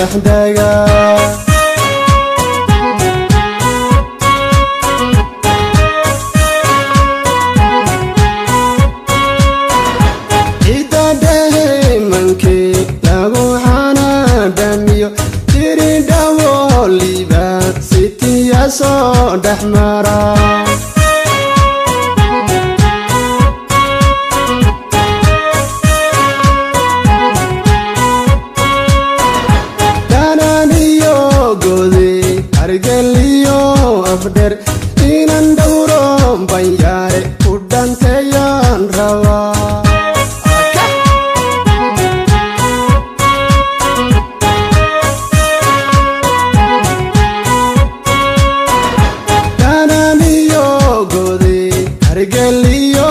dhexdega so dhexmara dananiyo gode argeliyo afder inan dawro banyaare ku dhanteeyaan rawa argeliyo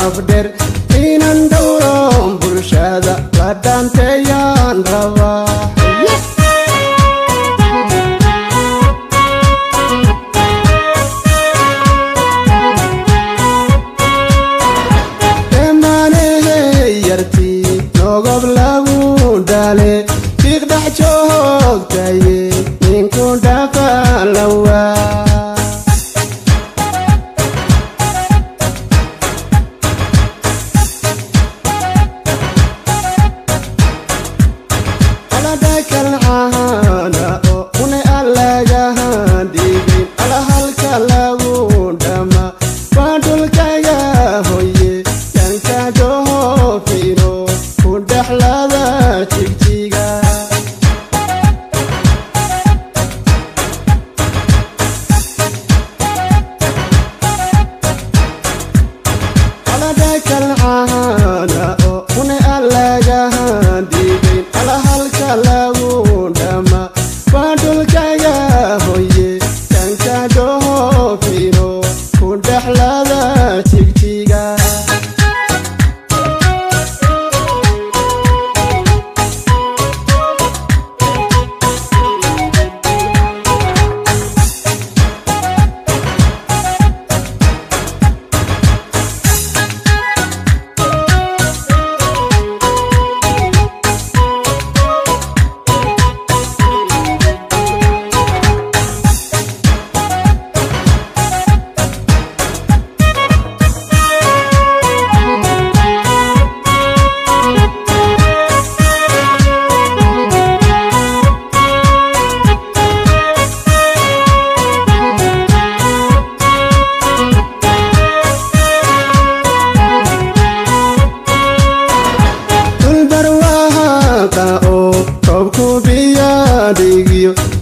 afder inan dawro bulshada la dhanteeyaan rawa emanehe yarti nogob lagu dhale fiiqdhex joogtaye ninku dhaqalawa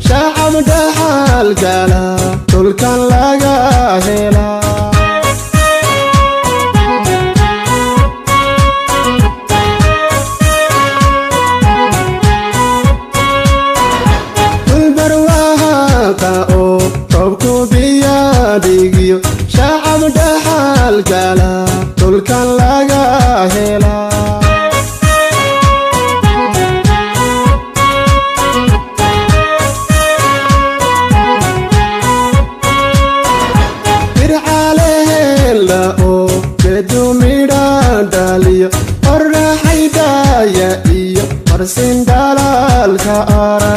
shacab dhaxal gala dhulkan laga hela dhulbarwahaqa oo roobku biyadigiyo shacab dhaxal gala dhulkan laga hela daliyo qorraxaydaya iyo marsin dalaalka ara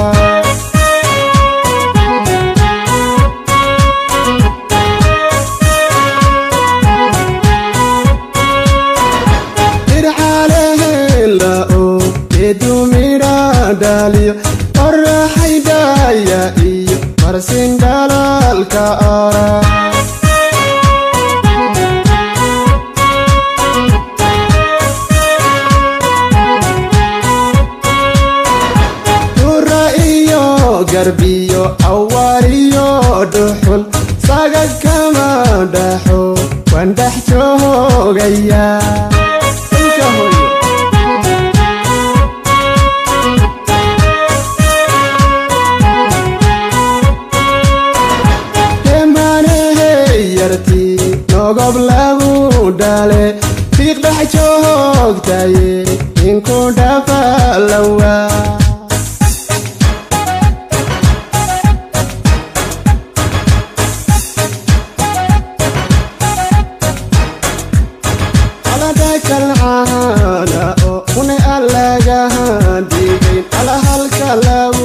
irxalehela oo kedumira daliyo qorraxaydaya iyo marsin dalaalka ara garbiyo awariyo dhuxul saga kama dhaxo waan dhex joogaya emanehe yarti nogob lagu dhale fiiqdhex joogtaye ninku dhaqalawa kalcaana oo una allaga digayn ala halka law